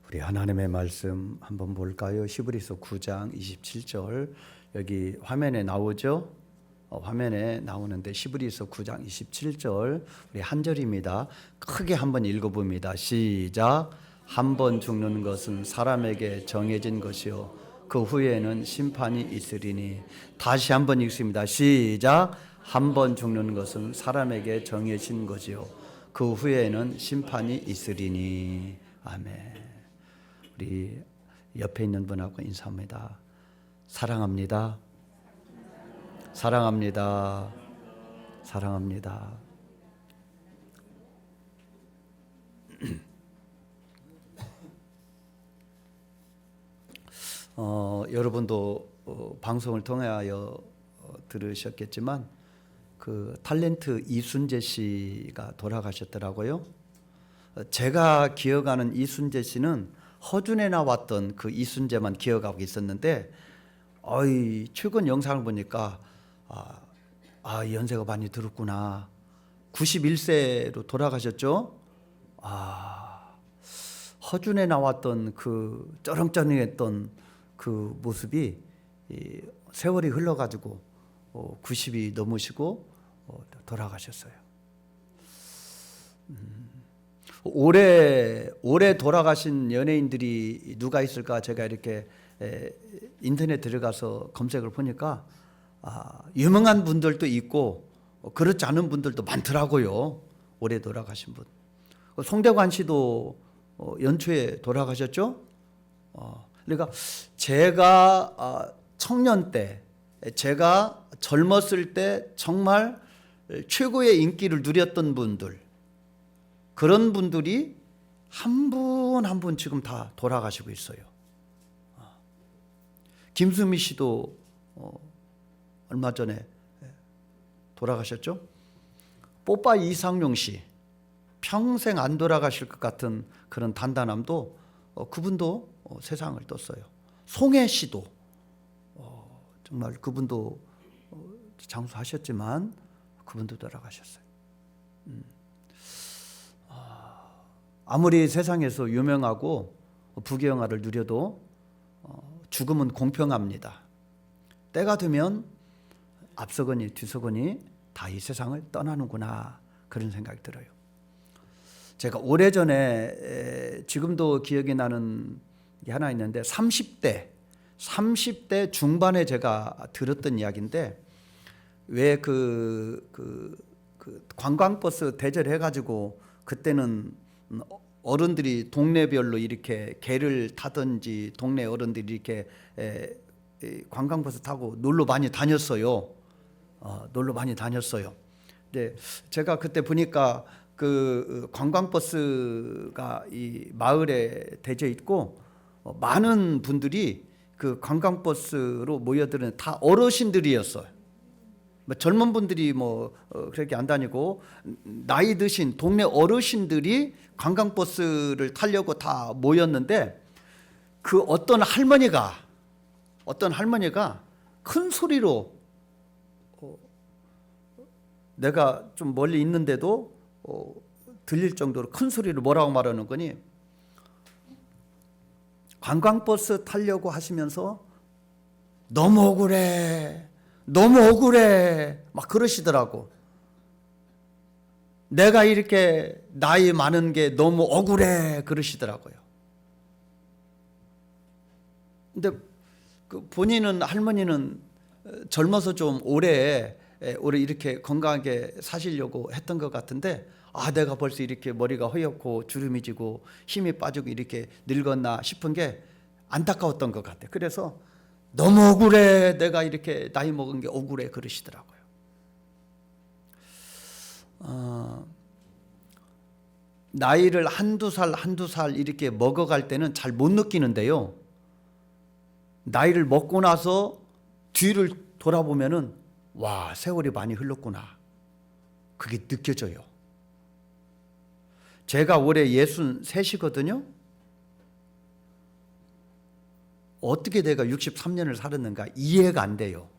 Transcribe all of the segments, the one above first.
우리 하나님의 말씀 한번 볼까요? 히브리서 9장 27절 여기 화면에 나오죠? 화면에 나오는데 히브리서 9장 27절 우리 한 절입니다. 크게 한번 읽어봅니다. 시작. 한 번 죽는 것은 사람에게 정해진 것이요 그 후에는 심판이 있으리니. 다시 한번 읽습니다. 시작. 한 번 죽는 것은 사람에게 정해진 것이요 그 후에는 심판이 있으리니. 아멘. 우리 옆에 있는 분하고 인사합니다. 사랑합니다. 사랑합니다. 사랑합니다. 여러분도 방송을 통하여 들으셨겠지만 그 탤런트 이순재 씨가 돌아가셨더라고요. 제가 기억하는 이순재 씨는 허준에 나왔던 그 이순재만 기억하고 있었는데 최근 영상을 보니까 연세가 많이 들었구나. 91세로 돌아가셨죠. 허준에 나왔던 그 쩌렁쩌렁했던 그 모습이 세월이 흘러가지고 90이 넘으시고 돌아가셨어요. 올해 돌아가신 연예인들이 누가 있을까 제가 이렇게 인터넷 들어가서 검색을 보니까 유명한 분들도 있고 그렇지 않은 분들도 많더라고요. 올해 돌아가신 분. 송대관 씨도 연초에 돌아가셨죠. 그러니까 제가 청년 때, 제가 젊었을 때 정말 최고의 인기를 누렸던 분들, 그런 분들이 한 분 한 분 지금 다 돌아가시고 있어요. 김수미 씨도 얼마 전에 돌아가셨죠. 뽀빠이 이상용 씨 평생 안 돌아가실 것 같은 그런 단단함도 그분도 세상을 떴어요. 송혜 씨도 정말 그분도 장수하셨지만 그분도 돌아가셨어요. 아무리 세상에서 유명하고 부귀영화를 누려도 죽음은 공평합니다. 때가 되면 앞서거니 뒤서거니 다 이 세상을 떠나는구나, 그런 생각이 들어요. 제가 오래전에 지금도 기억이 나는 게 하나 있는데 30대 중반에 제가 들었던 이야기인데, 왜 그 관광버스 대절해가지고 그때는 어른들이 동네별로 이렇게 개를 타든지 동네 어른들이 이렇게 관광버스 타고 놀러 많이 다녔어요. 근데 제가 그때 보니까 그 관광버스가 이 마을에 대져 있고 많은 분들이 그 관광버스로 모여드는 다 어르신들이었어요. 젊은 분들이 그렇게 안 다니고 나이 드신 동네 어르신들이 관광버스를 타려고 다 모였는데, 그 어떤 할머니가 큰 소리로, 내가 좀 멀리 있는데도 들릴 정도로 큰 소리로 뭐라고 말하는 거니, 관광버스 타려고 하시면서 너무 억울해 막 그러시더라고. 내가 이렇게 나이 많은 게 너무 억울해 그러시더라고요. 근데 그 할머니는 젊어서 좀 오래 이렇게 건강하게 사시려고 했던 것 같은데, 내가 벌써 이렇게 머리가 허옇고 주름이 지고 힘이 빠지고 이렇게 늙었나 싶은 게 안타까웠던 것 같아요. 그래서 너무 억울해, 내가 이렇게 나이 먹은 게 억울해 그러시더라고요. 나이를 한두 살 이렇게 먹어갈 때는 잘 못 느끼는데요, 나이를 먹고 나서 뒤를 돌아보면은 와, 세월이 많이 흘렀구나, 그게 느껴져요. 제가 올해 63이거든요. 어떻게 내가 63년을 살았는가 이해가 안 돼요.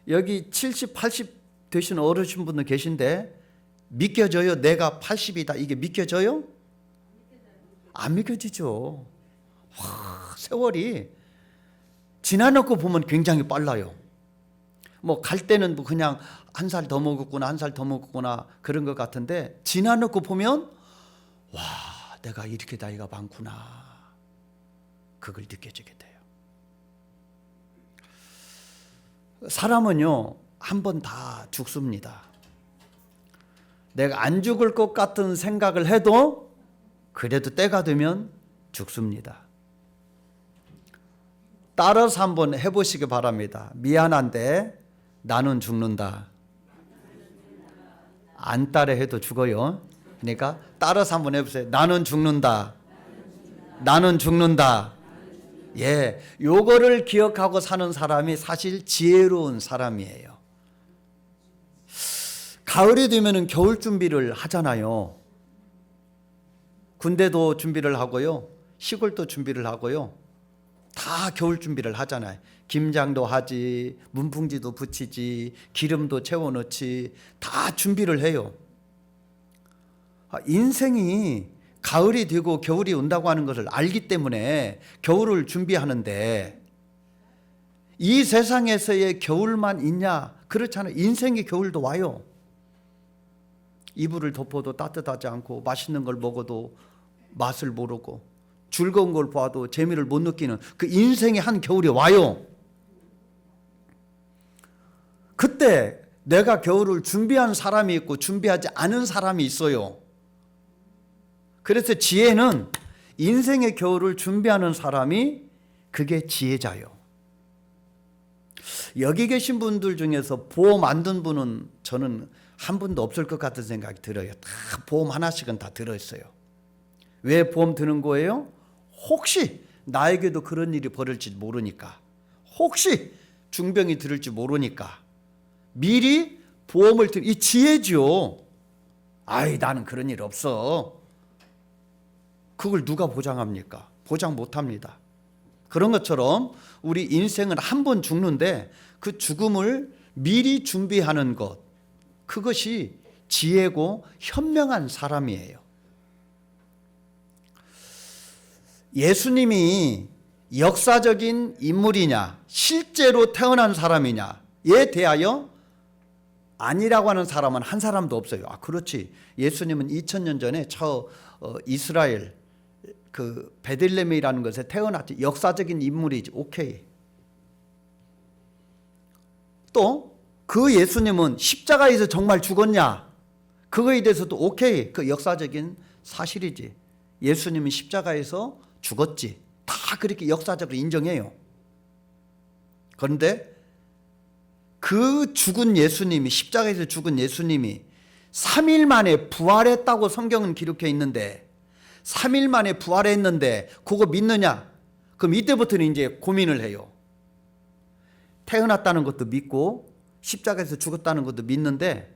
여기 70, 80 되신 어르신분들 계신데 믿겨져요? 내가 80이다 이게 믿겨져요? 안 믿겨지죠. 세월이 지나놓고 보면 굉장히 빨라요. 뭐 갈 때는 뭐 그냥 한 살 더 먹었구나, 한 살 더 먹었구나 그런 것 같은데 지나놓고 보면 와, 내가 이렇게 나이가 많구나. 그걸 느껴지게 돼요. 사람은요, 한 번 다 죽습니다. 내가 안 죽을 것 같은 생각을 해도 그래도 때가 되면 죽습니다. 따라서 한번 해보시기 바랍니다. 미안한데 나는 죽는다. 안 따라 해도 죽어요. 그러니까 따라서 한번 해보세요. 나는 죽는다. 나는 죽는다. 예, 요거를 기억하고 사는 사람이 사실 지혜로운 사람이에요. 가을이 되면은 겨울 준비를 하잖아요. 군대도 준비를 하고요. 시골도 준비를 하고요. 다 겨울 준비를 하잖아요. 김장도 하지, 문풍지도 붙이지, 기름도 채워넣지, 다 준비를 해요. 인생이 가을이 되고 겨울이 온다고 하는 것을 알기 때문에 겨울을 준비하는데 이 세상에서의 겨울만 있냐? 그렇잖아요. 인생의 겨울도 와요. 이불을 덮어도 따뜻하지 않고 맛있는 걸 먹어도 맛을 모르고 즐거운 걸 봐도 재미를 못 느끼는 그 인생의 한 겨울이 와요. 그때 내가 겨울을 준비한 사람이 있고 준비하지 않은 사람이 있어요. 그래서 지혜는 인생의 겨울을 준비하는 사람이 그게 지혜자요. 여기 계신 분들 중에서 보험 안 든 분은 저는 한 분도 없을 것 같은 생각이 들어요. 다 보험 하나씩은 다 들어있어요. 왜 보험 드는 거예요? 혹시 나에게도 그런 일이 벌어질지 모르니까, 혹시 중병이 들을지 모르니까 미리 보험을 이 지혜죠. 아이, 나는 그런 일 없어. 그걸 누가 보장합니까? 보장 못합니다. 그런 것처럼 우리 인생은 한 번 죽는데 그 죽음을 미리 준비하는 것, 그것이 지혜고 현명한 사람이에요. 예수님이 역사적인 인물이냐, 실제로 태어난 사람이냐에 대하여 아니라고 하는 사람은 한 사람도 없어요. 아, 그렇지. 예수님은 2000년 전에 이스라엘 그 베들레헴이라는 것에 태어났지. 역사적인 인물이지. 오케이. 또 그 예수님은 십자가에서 정말 죽었냐? 그거에 대해서도 오케이. 그 역사적인 사실이지. 예수님은 십자가에서 죽었지. 다 그렇게 역사적으로 인정해요. 그런데 그 죽은 예수님이, 십자가에서 죽은 예수님이 3일 만에 부활했다고 성경은 기록해 있는데 3일 만에 부활했는데 그거 믿느냐? 그럼 이때부터는 이제 고민을 해요. 태어났다는 것도 믿고 십자가에서 죽었다는 것도 믿는데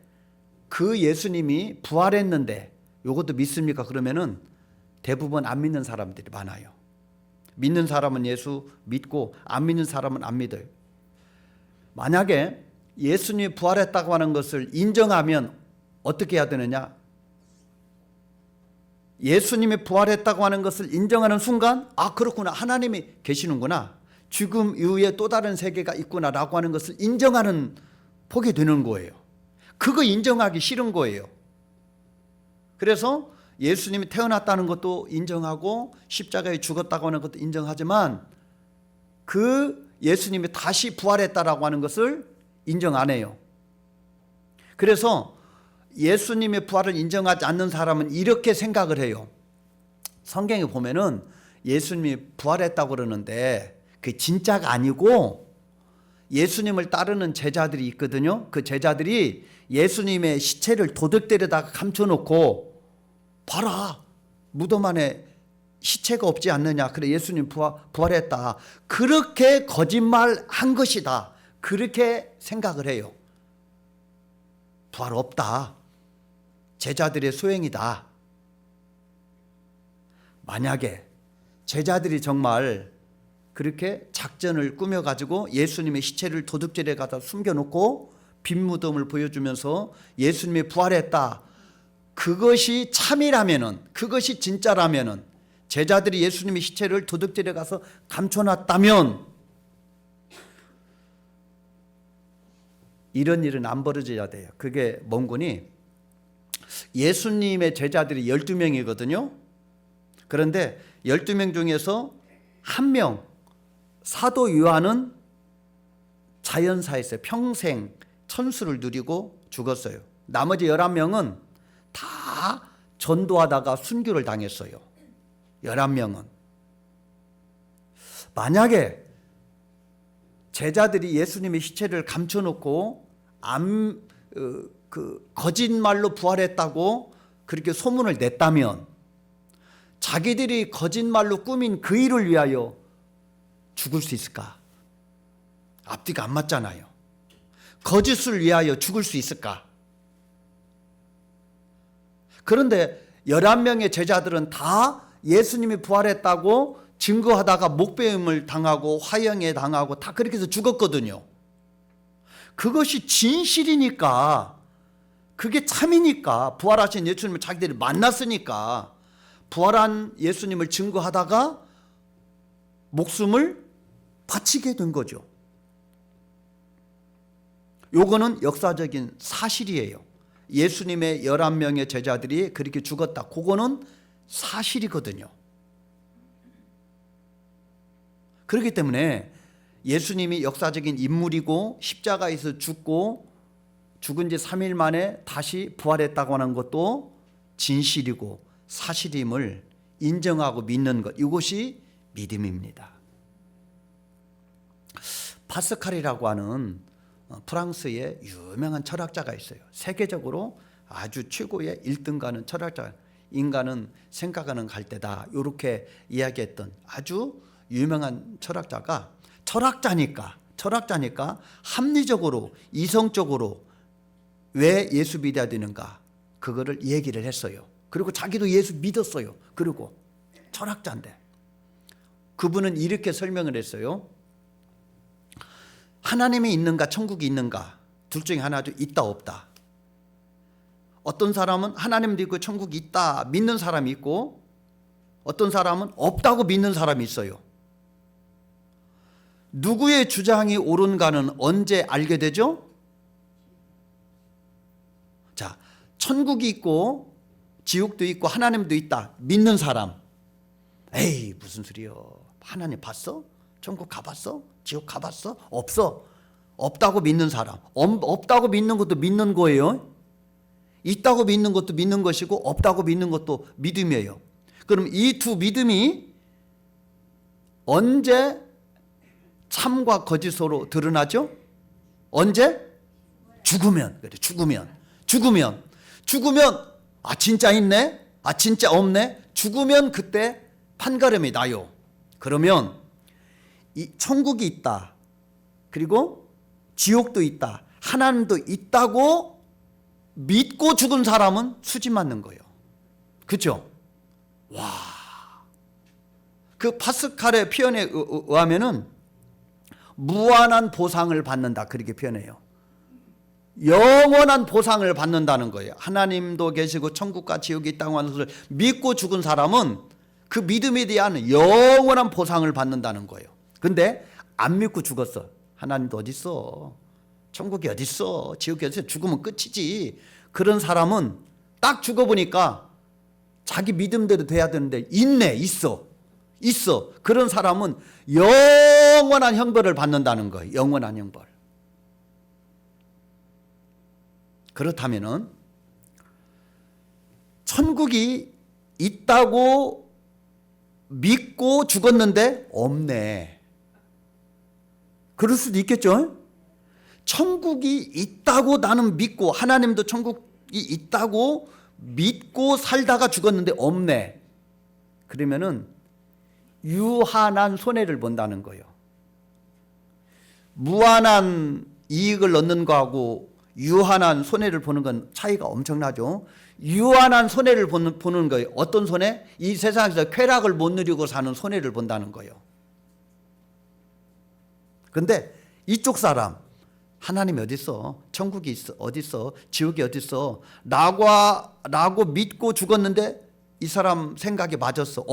그 예수님이 부활했는데 이것도 믿습니까? 그러면은 대부분 안 믿는 사람들이 많아요. 믿는 사람은 예수 믿고 안 믿는 사람은 안 믿어요. 만약에 예수님이 부활했다고 하는 것을 인정하면 어떻게 해야 되느냐? 예수님이 부활했다고 하는 것을 인정하는 순간, 아, 그렇구나. 하나님이 계시는구나. 죽음 이후에 또 다른 세계가 있구나라고 하는 것을 인정하는 보게 되는 거예요. 그거 인정하기 싫은 거예요. 그래서 예수님이 태어났다는 것도 인정하고 십자가에 죽었다고 하는 것도 인정하지만 그 예수님이 다시 부활했다라고 하는 것을 인정 안 해요. 그래서 예수님의 부활을 인정하지 않는 사람은 이렇게 생각을 해요. 성경에 보면은 예수님이 부활했다고 그러는데 그게 진짜가 아니고 예수님을 따르는 제자들이 있거든요. 그 제자들이 예수님의 시체를 도둑들에다가 감춰놓고 봐라, 무덤 안에 시체가 없지 않느냐. 그래, 예수님 부활했다. 그렇게 거짓말한 것이다. 그렇게 생각을 해요. 부활 없다. 제자들의 소행이다. 만약에 제자들이 정말 그렇게 작전을 꾸며가지고 예수님의 시체를 도둑질에 가다 숨겨놓고 빈 무덤을 보여주면서 예수님이 부활했다. 그것이 참이라면은, 그것이 진짜라면은, 제자들이 예수님의 시체를 도둑질해 가서 감춰놨다면 이런 일은 안 벌어져야 돼요. 그게 뭔고니? 예수님의 제자들이 12명이거든요. 그런데 12명 중에서 한 명, 사도 요한은 자연사에서 평생 천수를 누리고 죽었어요. 나머지 11명은 다 전도하다가 순교를 당했어요. 11명은. 만약에 제자들이 예수님의 시체를 감춰놓고 거짓말로 부활했다고 그렇게 소문을 냈다면 자기들이 거짓말로 꾸민 그 일을 위하여 죽을 수 있을까? 앞뒤가 안 맞잖아요. 거짓을 위하여 죽을 수 있을까? 그런데 11명의 제자들은 다 예수님이 부활했다고 증거하다가 목배임을 당하고 화형에 당하고 다 그렇게 해서 죽었거든요. 그것이 진실이니까, 그게 참이니까, 부활하신 예수님을 자기들이 만났으니까 부활한 예수님을 증거하다가 목숨을 바치게 된 거죠. 요거는 역사적인 사실이에요. 예수님의 11명의 제자들이 그렇게 죽었다. 그거는 사실이거든요. 그렇기 때문에 예수님이 역사적인 인물이고 십자가에서 죽고 죽은 지 3일 만에 다시 부활했다고 하는 것도 진실이고 사실임을 인정하고 믿는 것, 이것이 믿음입니다. 파스칼이라고 하는 프랑스의 유명한 철학자가 있어요. 세계적으로 아주 최고의 1등 가는 철학자, 인간은 생각하는 갈대다, 이렇게 이야기했던 아주 유명한 철학자가 철학자니까 합리적으로 이성적으로 왜 예수 믿어야 되는가 그거를 얘기를 했어요. 그리고 자기도 예수 믿었어요. 그리고 철학자인데 그분은 이렇게 설명을 했어요. 하나님이 있는가 천국이 있는가 둘 중에 하나죠. 있다 없다. 어떤 사람은 하나님도 있고 천국이 있다 믿는 사람이 있고 어떤 사람은 없다고 믿는 사람이 있어요. 누구의 주장이 옳은가는 언제 알게 되죠? 자, 천국이 있고 지옥도 있고 하나님도 있다 믿는 사람. 에이 무슨 소리요. 하나님 봤어? 천국 가봤어? 지옥 가봤어? 없어. 없다고 믿는 사람. 없다고 믿는 것도 믿는 거예요. 있다고 믿는 것도 믿는 것이고 없다고 믿는 것도 믿음이에요. 그럼 이 두 믿음이 언제 참과 거짓으로 드러나죠? 언제? 죽으면. 그래, 죽으면 아 진짜 있네? 아 진짜 없네? 죽으면 그때 판가름이 나요. 그러면 이 천국이 있다. 그리고 지옥도 있다. 하나님도 있다고 믿고 죽은 사람은 수지 맞는 거예요. 그렇죠? 와. 그 파스칼의 표현에 의하면은 무한한 보상을 받는다 그렇게 표현해요. 영원한 보상을 받는다는 거예요. 하나님도 계시고 천국과 지옥이 있다고 하는 것을 믿고 죽은 사람은 그 믿음에 대한 영원한 보상을 받는다는 거예요. 근데 안 믿고 죽었어. 하나님도 어디 있어? 천국이 어디 있어? 지옥이 어디 있어? 죽으면 끝이지. 그런 사람은 딱 죽어보니까 자기 믿음대로 돼야 되는데 있어. 그런 사람은 영원한 형벌을 받는다는 거예요. 영원한 형벌. 그렇다면은 천국이 있다고 믿고 죽었는데 없네. 그럴 수도 있겠죠. 천국이 있다고 나는 믿고 하나님도 천국이 있다고 믿고 살다가 죽었는데 없네. 그러면은 유한한 손해를 본다는 거예요. 무한한 이익을 얻는 거하고 유한한 손해를 보는 건 차이가 엄청나죠. 유한한 손해를 보는 거예요. 어떤 손해? 이 세상에서 쾌락을 못 누리고 사는 손해를 본다는 거예요. 그런데 이쪽 사람 하나님이 어디 있어? 천국이 있어? 어디 있어? 지옥이 어디 있어? 라고 믿고 죽었는데 이 사람 생각이 맞았어?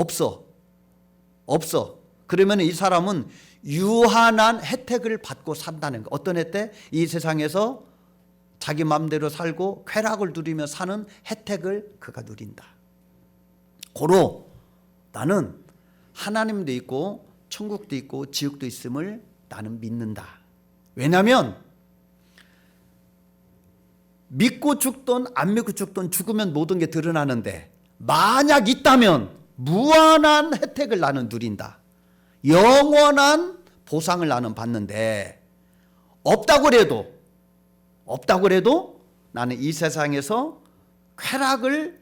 없어. 그러면 이 사람은 유한한 혜택을 받고 산다는 거. 어떤 혜택? 이 세상에서 자기 마음대로 살고 쾌락을 누리며 사는 혜택을 그가 누린다. 고로 나는 하나님도 있고 천국도 있고 지옥도 있음을 나는 믿는다. 왜냐하면 믿고 죽든 안 믿고 죽든 죽으면 모든 게 드러나는데 만약 있다면 무한한 혜택을 나는 누린다. 영원한 보상을 나는 받는데 없다고 해도 나는 이 세상에서 쾌락을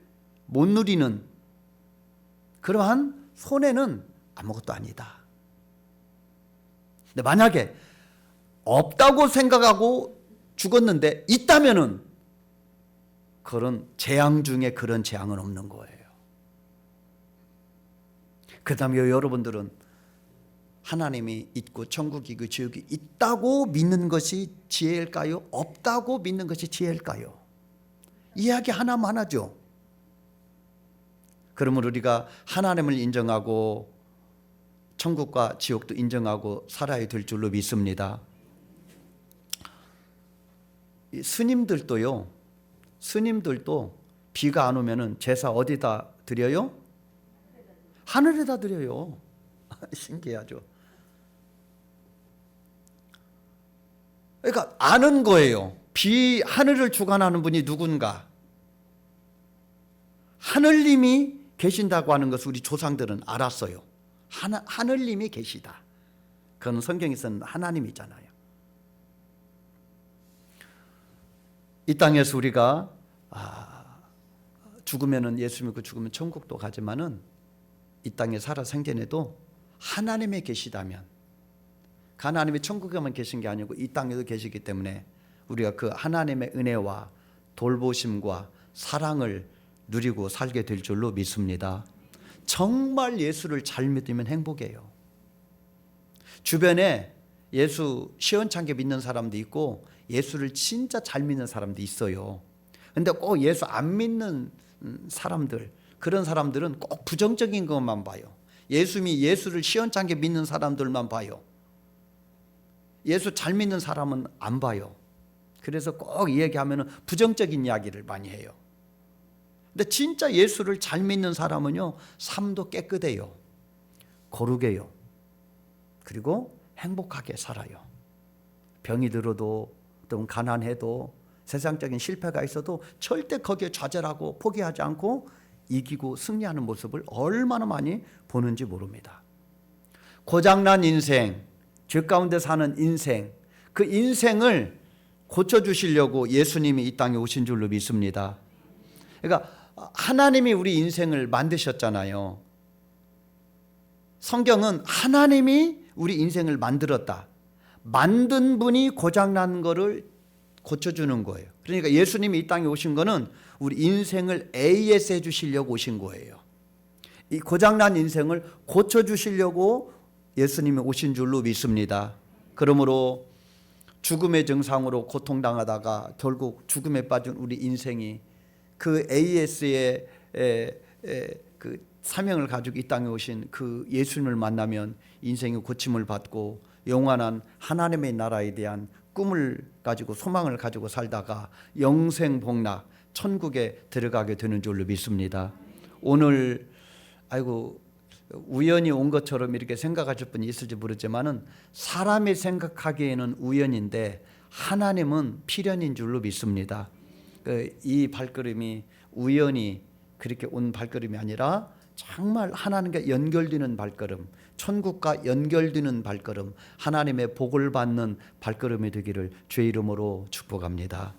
못 누리는 그러한 손해는 아무것도 아니다. 근데 만약에 없다고 생각하고 죽었는데 있다면은 그런 재앙 중에 그런 재앙은 없는 거예요. 그 다음에 여러분들은 하나님이 있고 천국이 있고 지옥이 있다고 믿는 것이 지혜일까요? 없다고 믿는 것이 지혜일까요? 이야기 하나죠. 그러면 우리가 하나님을 인정하고 천국과 지옥도 인정하고 살아야 될 줄로 믿습니다. 스님들도 비가 안 오면은 제사 어디다 드려요? 하늘에다 드려요. 신기하죠. 그러니까 아는 거예요. 하늘을 주관하는 분이 누군가. 하늘님이 계신다고 하는 것을 우리 조상들은 알았어요. 하늘님이 계시다. 그건 성경에서는 하나님이잖아요. 이 땅에서 우리가 죽으면은 예수 믿고 죽으면 천국도 가지만은 이 땅에 살아 생전에도 하나님이 계시다면 하나님이 천국에만 계신 게 아니고 이 땅에도 계시기 때문에 우리가 그 하나님의 은혜와 돌보심과 사랑을 누리고 살게 될 줄로 믿습니다. 정말 예수를 잘 믿으면 행복해요. 주변에 예수 시원찮게 믿는 사람도 있고 예수를 진짜 잘 믿는 사람도 있어요. 근데 꼭 예수 안 믿는 사람들, 그런 사람들은 꼭 부정적인 것만 봐요. 예수를 시원찮게 믿는 사람들만 봐요. 예수 잘 믿는 사람은 안 봐요. 그래서 꼭 이 얘기하면 부정적인 이야기를 많이 해요. 근데 진짜 예수를 잘 믿는 사람은요, 삶도 깨끗해요. 거룩해요. 그리고 행복하게 살아요. 병이 들어도 또 가난해도 세상적인 실패가 있어도 절대 거기에 좌절하고 포기하지 않고 이기고 승리하는 모습을 얼마나 많이 보는지 모릅니다. 고장난 인생, 죄 가운데 사는 인생, 그 인생을 고쳐주시려고 예수님이 이 땅에 오신 줄로 믿습니다. 그러니까 하나님이 우리 인생을 만드셨잖아요. 성경은 하나님이 우리 인생을 만들었다. 만든 분이 고장난 거를 고쳐주는 거예요. 그러니까 예수님이 이 땅에 오신 거는 우리 인생을 AS 해주시려고 오신 거예요. 이 고장난 인생을 고쳐주시려고 예수님이 오신 줄로 믿습니다. 그러므로 죽음의 증상으로 고통당하다가 결국 죽음에 빠진 우리 인생이 그 AS의 그 사명을 가지고 이 땅에 오신 그 예수님을 만나면 인생의 고침을 받고 영원한 하나님의 나라에 대한 꿈을 가지고 소망을 가지고 살다가 영생복락 천국에 들어가게 되는 줄로 믿습니다. 오늘 우연히 온 것처럼 이렇게 생각하실 분이 있을지 모르지만은 사람이 생각하기에는 우연인데 하나님은 필연인 줄로 믿습니다. 이 발걸음이 우연히 그렇게 온 발걸음이 아니라 정말 하나님과 연결되는 발걸음, 천국과 연결되는 발걸음, 하나님의 복을 받는 발걸음이 되기를 주의 이름으로 축복합니다.